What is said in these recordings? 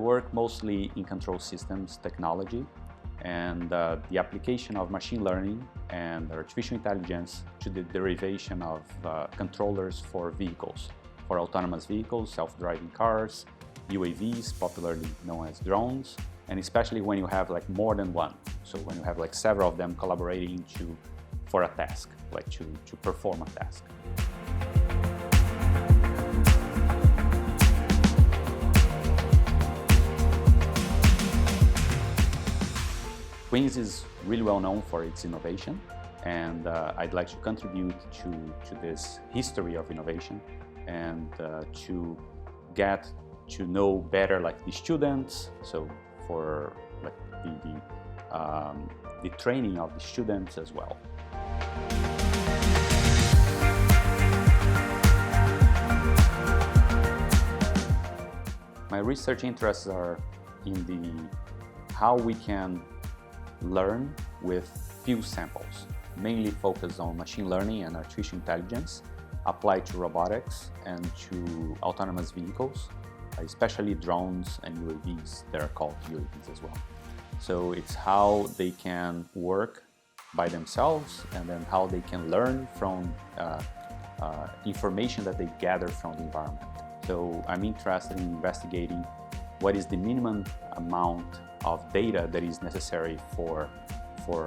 work mostly in control systems technology and the application of machine learning and artificial intelligence to the derivation of controllers for vehicles, for autonomous vehicles, self-driving cars, UAVs, popularly known as drones, and especially when you have like more than one. So when you have like several of them collaborating for a task, like to perform a task. Hughes is really well known for its innovation, and I'd like to contribute to this history of innovation and to get to know better like the students, so for like the training of the students as well. My research interests are in how we can learn with few samples, mainly focused on machine learning and artificial intelligence applied to robotics and to autonomous vehicles, especially drones and UAVs that are called UAVs as well. So it's how they can work by themselves and then how they can learn from information that they gather from the environment. So I'm interested in investigating what is the minimum amount of data that is necessary for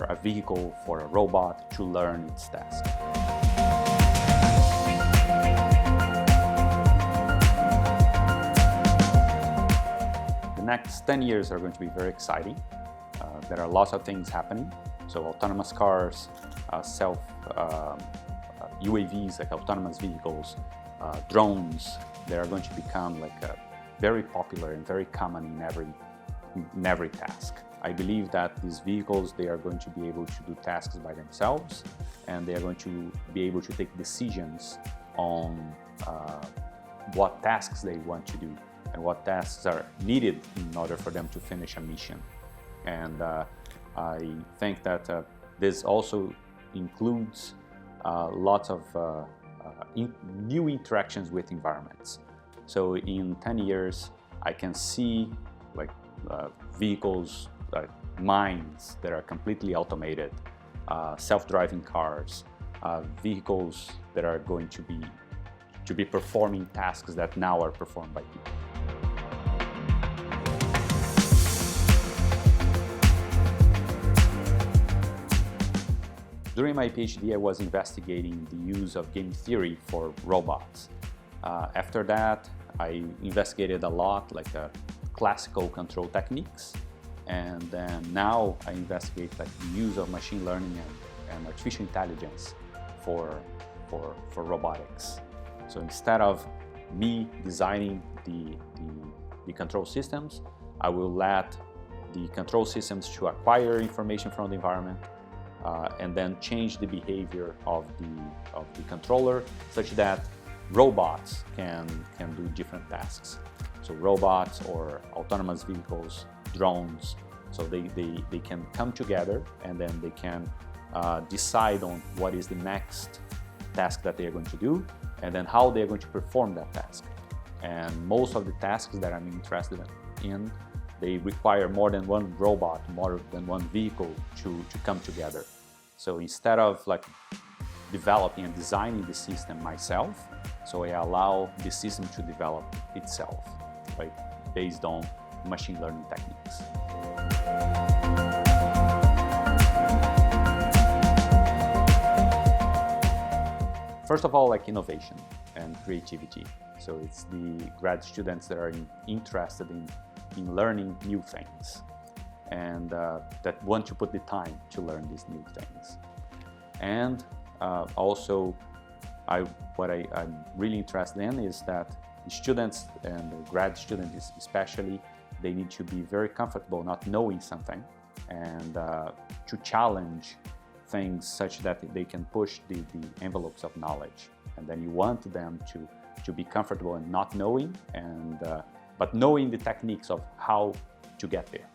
a vehicle, for a robot to learn its task. The next 10 years are going to be very exciting. There are lots of things happening. So autonomous cars, UAVs, like autonomous vehicles, drones, they are going to become like very popular and very common in every task. I believe that these vehicles, they are going to be able to do tasks by themselves, and they are going to be able to take decisions on what tasks they want to do and what tasks are needed in order for them to finish a mission. And I think that this also includes lots of new interactions with environments. So in 10 years, I can see like vehicles, mines that are completely automated, self-driving cars, vehicles that are going to be performing tasks that now are performed by people. During my PhD, I was investigating the use of game theory for robots. After that, I investigated a lot like classical control techniques, and then now I investigate like the use of machine learning and artificial intelligence for robotics. So instead of me designing the control systems, I will let the control systems to acquire information from the environment and then change the behavior of the controller such that robots can do different tasks. So robots or autonomous vehicles, drones, so they can come together and then they can decide on what is the next task that they are going to do and then how they are going to perform that task. And most of the tasks that I'm interested in, they require more than one robot, more than one vehicle to come together. So instead of like developing and designing the system myself, so I allow the system to develop itself, right, based on machine learning techniques. First of all, like innovation and creativity. So it's the grad students that are interested in learning new things and that want to put the time to learn these new things. And also, what I'm really interested in is that the students and the grad students especially, they need to be very comfortable not knowing something and to challenge things such that they can push the envelopes of knowledge. And then you want them to be comfortable in not knowing, and but knowing the techniques of how to get there.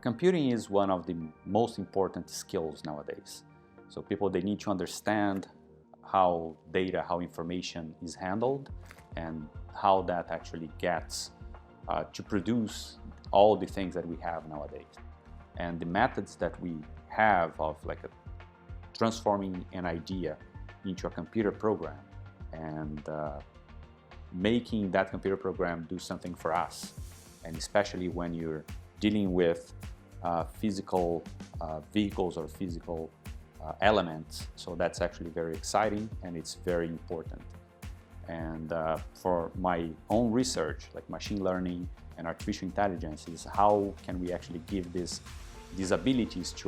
Computing is one of the most important skills nowadays. So people, they need to understand how data, how information is handled, and how that actually gets to produce all the things that we have nowadays. And the methods that we have of transforming an idea into a computer program and making that computer program do something for us, and especially when you're dealing with physical vehicles or physical elements. So that's actually very exciting and it's very important. And for my own research, like machine learning and artificial intelligence, is how can we actually give these abilities to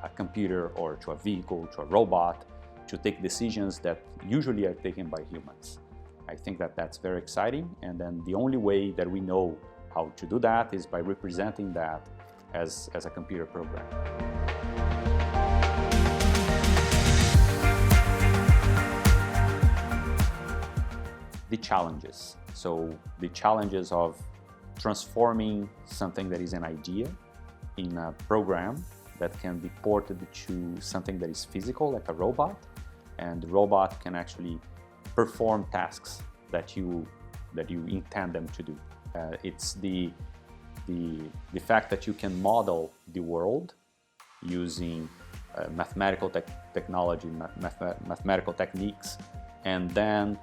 a computer or to a vehicle, to a robot, to take decisions that usually are taken by humans. I think that that's very exciting, and then the only way that we know how to do that is by representing that as a computer program. The challenges. So the challenges of transforming something that is an idea in a program that can be ported to something that is physical, like a robot, and the robot can actually perform tasks that you intend them to do. It's the fact that you can model the world using mathematical technology, mathematical techniques, and then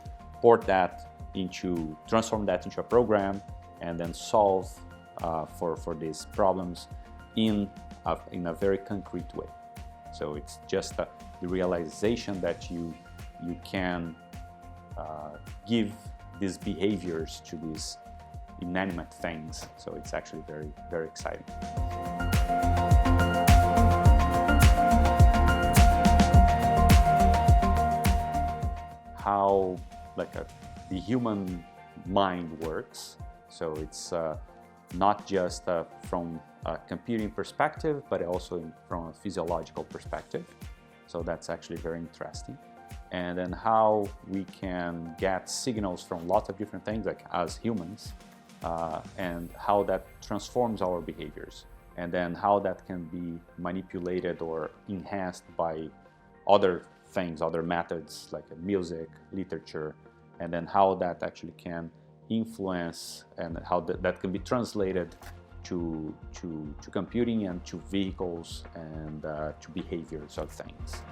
transform that into a program, and then solve for these problems in a very concrete way. So it's just the realization that you can give these behaviors to these inanimate things. So it's actually very, very exciting. How the human mind works. So it's not just from a computing perspective, but also from a physiological perspective. So that's actually very interesting. And then how we can get signals from lots of different things, like as humans, and how that transforms our behaviors. And then how that can be manipulated or enhanced by other things, other methods like music, literature, and then how that actually can influence and how that can be translated to computing and to vehicles and to behaviors of things.